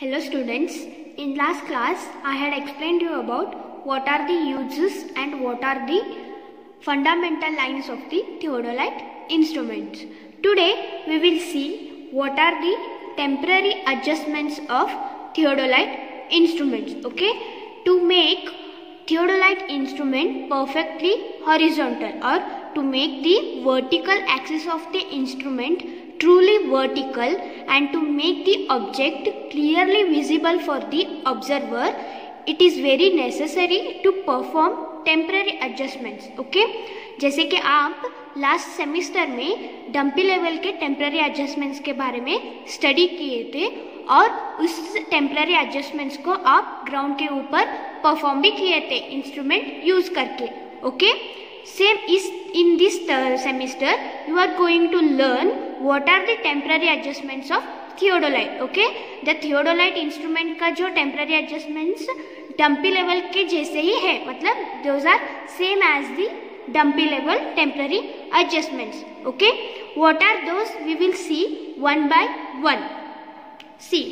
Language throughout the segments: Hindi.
Hello students, in last class I had explained you about what are the uses and what are the fundamental lines of the theodolite instruments. Today we will see what are the temporary adjustments of theodolite instruments. Okay, to make theodolite instrument perfectly horizontal or to make the vertical axis of the instrument truly vertical and to make the object clearly visible for the observer, it is very necessary to perform temporary adjustments. Okay, जैसे कि आप लास्ट सेमिस्टर में डंपी लेवल के टेम्पररी एडजस्टमेंट्स के बारे में स्टडी किए थे और उस टेम्पररी एडजस्टमेंट्स को आप ग्राउंड के ऊपर परफॉर्म भी किए थे इंस्ट्रूमेंट यूज करके. Okay, same is in this semester you are going to learn what are the temporary adjustments of theodolite. Okay, the theodolite instrument का जो temporary adjustments डंपी लेवल के जैसे ही है, मतलब those are same as the dumpy level temporary adjustments. Okay, what are those we will see one by one. See,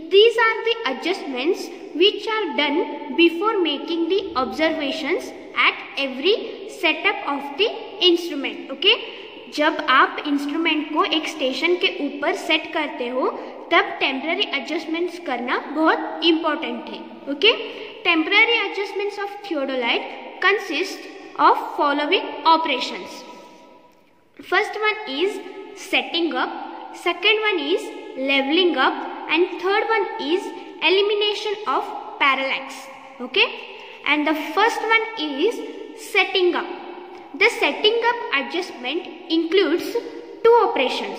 these are the adjustments which are done before making the observations at every setup of the instrument. Okay, जब आप इंस्ट्रूमेंट को एक स्टेशन के ऊपर सेट करते हो तब टेम्पररी एडजस्टमेंट्स करना बहुत इम्पोर्टेंट है. Okay, temporary adjustments of theodolite consist of following operations. First one is setting up, second one is leveling up, and third one is elimination of parallax. Okay, and the first one is setting up. The setting up adjustment includes two operations.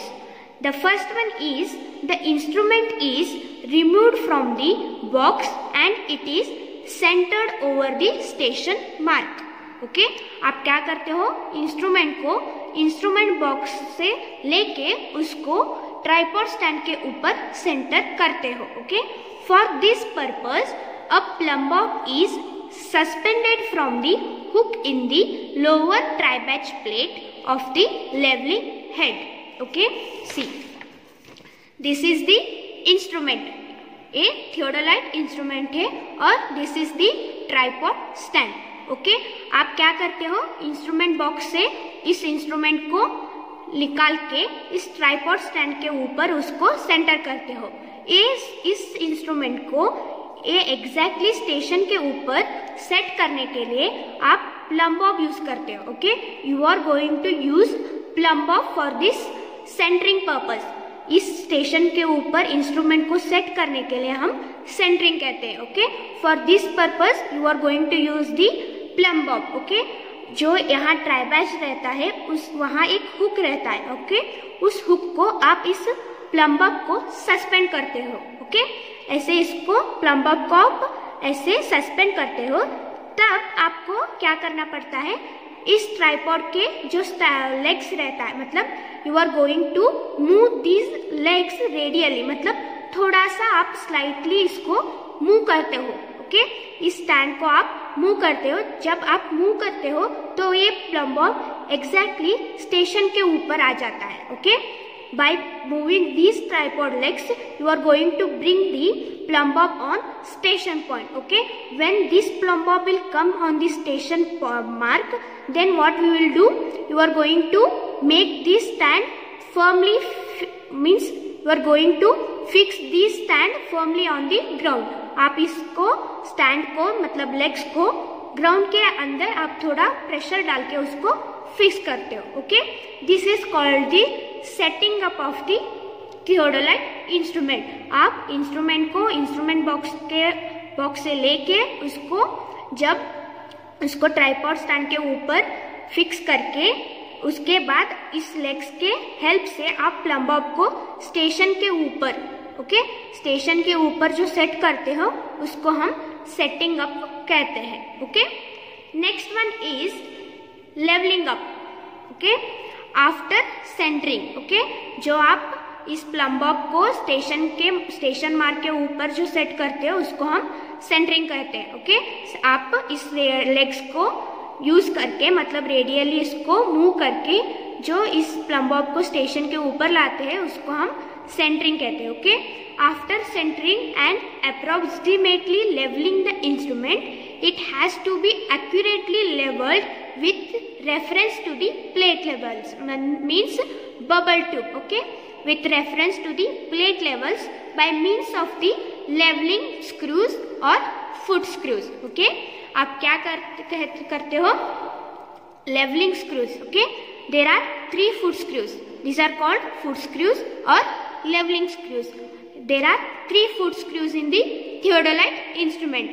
The first one is the instrument is removed from the box and it is centered over the station mark. Okay, आप क्या करते हो, इंस्ट्रूमेंट को इंस्ट्रूमेंट बॉक्स से लेके उसको ट्राइपॉड स्टैंड के ऊपर सेंटर करते हो. Okay, for this purpose a plum bob is suspended from the hook in the lower tribrach plate of the levelling head. Okay, see this is the instrument, a theodolite instrument है और this is the tripod stand. Okay, आप क्या करते हो, इंस्ट्रूमेंट बॉक्स से इस इंस्ट्रूमेंट को निकाल के इस ट्राइपॉड स्टैंड के ऊपर उसको सेंटर करते हो. इस इंस्ट्रूमेंट को एग्जैक्टली स्टेशन के ऊपर सेट करने के लिए आप प्लम बॉब यूज करते हो. Okay, you are going to use plumb bob for this centring purpose. इस स्टेशन के ऊपर इंस्ट्रूमेंट को सेट करने के लिए हम सेंटरिंग कहते हैं. Okay, for this purpose you are going to use the plumb bob. Okay, जो यहाँ ट्राइबैच रहता है उस वहाँ एक हुक रहता है. ओके, उस हुक को आप इस प्लम बॉब को सस्पेंड करते हो. ओके, ऐसे इसको प्लम बॉब को आप ऐसे सस्पेंड करते हो. तब आपको क्या करना पड़ता है, इस ट्राइपॉड के जो लेग्स रहता है, मतलब you are going to move these legs radially, मतलब थोड़ा सा आप स्लाइटली इसको मूव करते हो. ओके, इस स्टैंड को आप मूव करते हो. जब आप मूव करते हो तो ये प्लम बॉब एग्जैक्टली स्टेशन के ऊपर आ जाता है. Okay, by moving these tripod legs you are going to bring the plumb bob on station point. Okay, when this plumb bob will come on the station mark, then what we will do, you are going to make this stand firmly, means you are going to fix this stand firmly on the ground. आप इसको स्टैंड को मतलब लेग्स को ग्राउंड के अंदर आप थोड़ा प्रेशर डाल के उसको फिक्स करते हो. Okay, this is called the setting up of the theodolite instrument. आप इंस्ट्रूमेंट को इंस्ट्रूमेंट बॉक्स से लेके उसको जब उसको ट्राइपॉड स्टैंड के ऊपर फिक्स करके उसके बाद इस लेग्स के हेल्प से आप प्लम बॉब को स्टेशन के ऊपर, ओके, स्टेशन के ऊपर जो सेट करते हो उसको हम सेटिंग अप कहते हैं. Okay, next one is levelling up. Okay, after centring. Okay, जो आप इस प्लम बॉब को स्टेशन मार्क के ऊपर जो सेट करते हो उसको हम सेंटरिंग कहते हैं. ओके, आप इस लेग्स को यूज करके मतलब रेडियली इसको मूव करके जो इस प्लम बॉब को स्टेशन के ऊपर लाते हैं उसको हम सेंटरिंग कहते हैं. Okay, after centering and approximately leveling the instrument, it has to be accurately leveled with reference to the plate levels, means bubble tube, okay, with reference to the plate levels by means of the leveling screws or foot screws, okay. आप क्या करते हो? Leveling screws, okay. There are 3 foot screws. These are called foot screws or leveling screws. There are 3 foot screws in the theodolite instrument.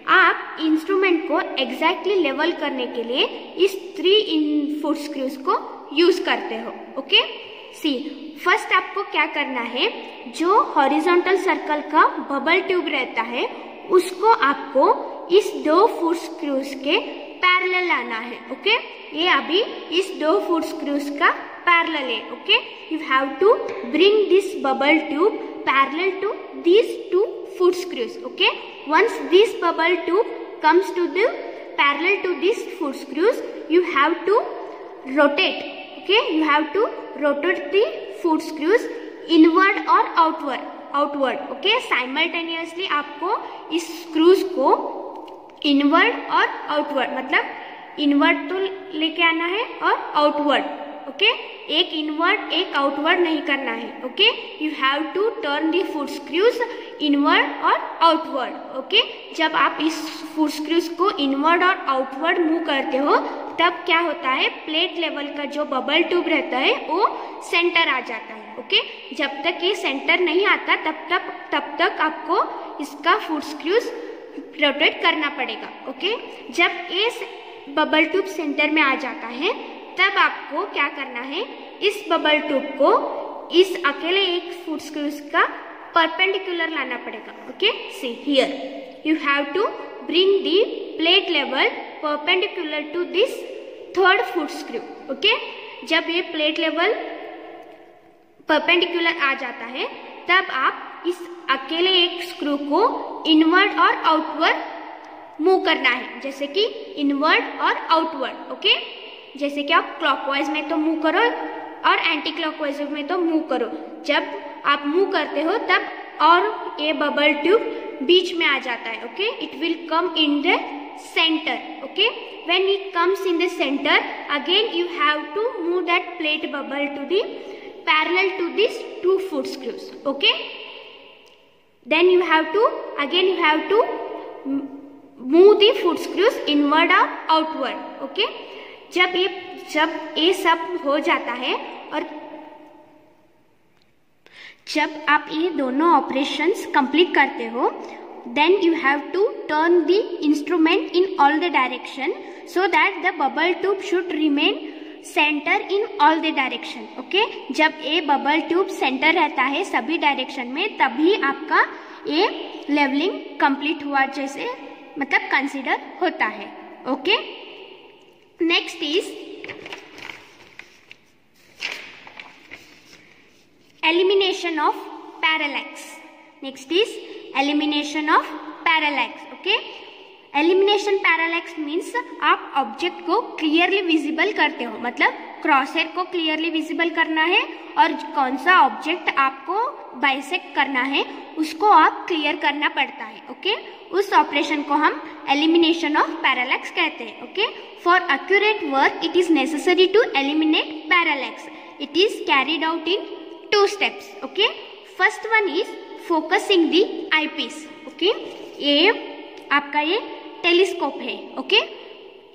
आप इंस्ट्रूमेंट को एग्जैक्टली लेवल करने के लिए इस 3 फुट स्क्रूज को यूज करते हो, ओके. सी, फर्स्ट आपको क्या करना है, जो हॉरिजॉन्टल सर्कल का बबल ट्यूब रहता है उसको आपको इस 2 फुट स्क्रूज के पैरेलल लाना है, ओके. ये अभी इस 2 फुट स्क्रूज का पैरेलल है, okay. You have to bring this bubble tube parallel to these 2 foot screws, okay. Once this bubble tube comes to the parallel to these foot screws, you have to rotate, okay. You have to rotate the foot screws inward or outward, okay. Simultaneously आपको इस screws को inward और outward, मतलब inward तो लेके आना है और outward, ओके. एक इनवर्ड एक आउटवर्ड नहीं करना है, okay. You have to turn the foot screws inward और आउटवर्ड, ओके. जब आप इस फुट स्क्रूज को इनवर्ड और आउटवर्ड मूव करते हो तब क्या होता है, प्लेट लेवल का जो बबल ट्यूब रहता है वो सेंटर आ जाता है, ओके. जब तक ये सेंटर नहीं आता तब तक आपको इसका फुट स्क्रूज रोटेट करना पड़ेगा, ओके. जब ये बबल ट्यूब सेंटर में आ जाता है तब आपको क्या करना है, इस बबल ट्यूब को इस अकेले एक फुट स्क्रूज का परपेंडिकुलर लाना पड़ेगा, okay. See here you have to bring the plate level perpendicular to this 3rd foot screw, okay. जब ये प्लेट लेवल परपेंडिकुलर आ जाता है तब आप इस अकेले एक स्क्रू को इनवर्ड और आउटवर्ड मूव करना है, जैसे कि इनवर्ड और आउटवर्ड, ओके. जैसे कि आप क्लॉकवाइज में तो मूव करो और एंटी क्लॉकवाइज में तो मूव करो. जब आप मूव करते हो तब और ये बबल ट्यूब बीच में आ जाता है, okay. It will come in the centre, okay. When it comes in the centre again you have to move that plate bubble to the parallel to this 2 foot screws, okay. Then you have to move the foot screws inward और आउटवर्ड, ओके. जब ये सब हो जाता है और जब आप ये दोनों ऑपरेशंस कंप्लीट करते हो, then you have to turn the instrument in all the direction so that the bubble tube should remain centre in all the direction, okay. जब ये बबल ट्यूब सेंटर रहता है सभी डायरेक्शन में तभी आपका ये लेवलिंग कंप्लीट हुआ जैसे मतलब कंसीडर होता है, okay. Next is elimination of parallax. Next is elimination of parallax, okay. Elimination parallax means आप ऑब्जेक्ट को क्लियरली विजिबल करते हो, मतलब क्रॉस हेयर को क्लियरली विजिबल करना है और कौन सा ऑब्जेक्ट आपको बाइसेक्ट करना है उसको आप क्लियर करना पड़ता है, ओके. उस ऑपरेशन को हम एलिमिनेशन ऑफ पैरालैक्स कहते हैं, okay. For accurate work it is necessary to eliminate parallax. It is carried out in 2 steps, okay. First one is focusing the eyepiece, okay. ये आपका ये टेलीस्कोप है, ओके.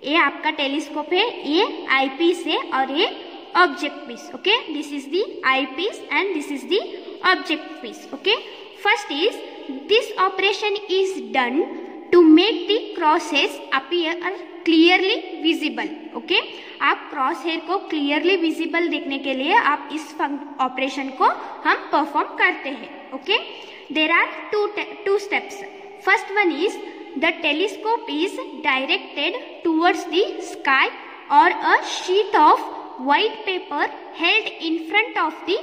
ये आपका टेलीस्कोप है, ये आईपीस है और ये object piece, okay. This is the eyepiece and this is the object piece, okay. First is this operation is done to make the cross hairs appear clearly visible, okay. आप क्रॉस हेयर को क्लियरली विजिबल देखने के लिए आप इस ऑपरेशन को हम परफॉर्म करते हैं, okay. There are two steps. First one is the telescope is directed towards the sky or a sheet of white paper held in front of the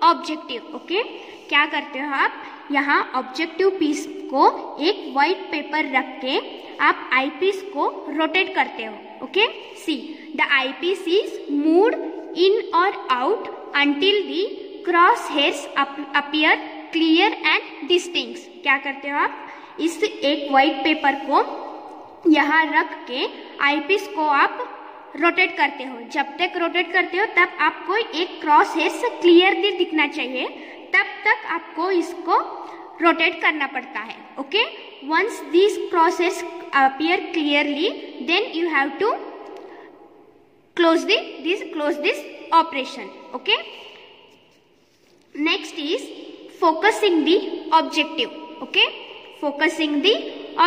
objective, okay. क्या करते हो आप, यहाँ ऑब्जेक्टिव पीस को एक व्हाइट पेपर रख के आप आई पीस को रोटेट करते हो, okay. See the eye piece is moved in और out until the cross hairs appear clear and distinct. क्या करते हो आप, इस एक व्हाइट पेपर को यहाँ रख के आईपीस को आप रोटेट करते हो। जब तक रोटेट करते हो तब आपको एक क्रॉस हेयर्स क्लियरली दिखना चाहिए, तब तक आपको इसको रोटेट करना पड़ता है। Okay, once this cross hairs appear clearly, then you have to close this operation. Okay, next is focusing the objective. Okay, focusing the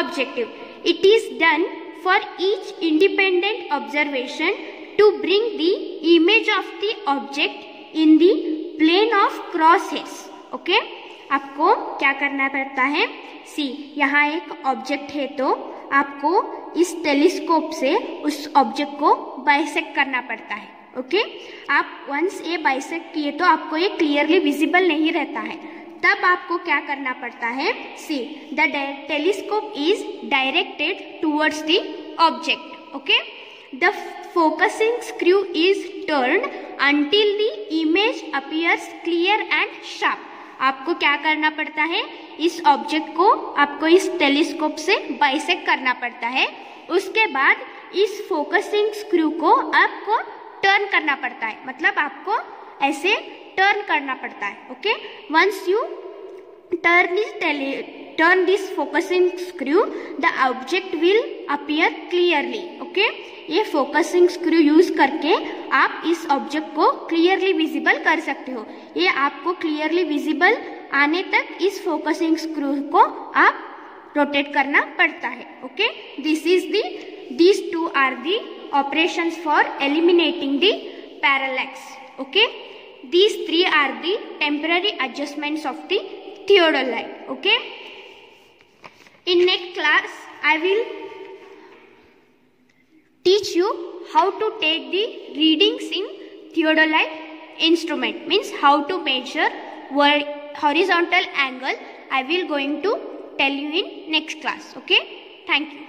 objective, it is done for each independent observation to bring the image of the object in the plane of crosshairs. Okay, आपको क्या करना पड़ता है, सी यहाँ एक ऑब्जेक्ट है तो आपको इस टेलीस्कोप से उस ऑब्जेक्ट को बाइसेक्ट करना पड़ता है। ओके, आप वंस ये बाइसेक्ट किए तो आपको ये क्लियरली विजिबल नहीं रहता है, तब आपको क्या करना पड़ता है, see the telescope is directed towards the object. Okay, the focusing screw is turned until the image appears clear and sharp. आपको क्या करना पड़ता है, इस ऑब्जेक्ट को आपको इस टेलीस्कोप से बाइसेक्ट करना पड़ता है। उसके बाद इस फोकसिंग स्क्रू को आपको टर्न करना पड़ता है, मतलब आपको ऐसे टर्न करना पड़ता है। Okay, once you turn this focusing screw, the object will appear clearly. Okay, ये फोकसिंग स्क्रू यूज करके आप इस ऑब्जेक्ट को क्लियरली विजिबल कर सकते हो। ये आपको क्लियरली विजिबल आने तक इस फोकसिंग स्क्रू को आप रोटेट करना पड़ता है। Okay, these two are the operations for eliminating the parallax. Okay, these three are the temporary adjustments of the theodolite. Okay, in next class I will teach you how to take the readings in theodolite instrument, means how to measure horizontal angle. I will going to tell you in next class. Okay, thank you.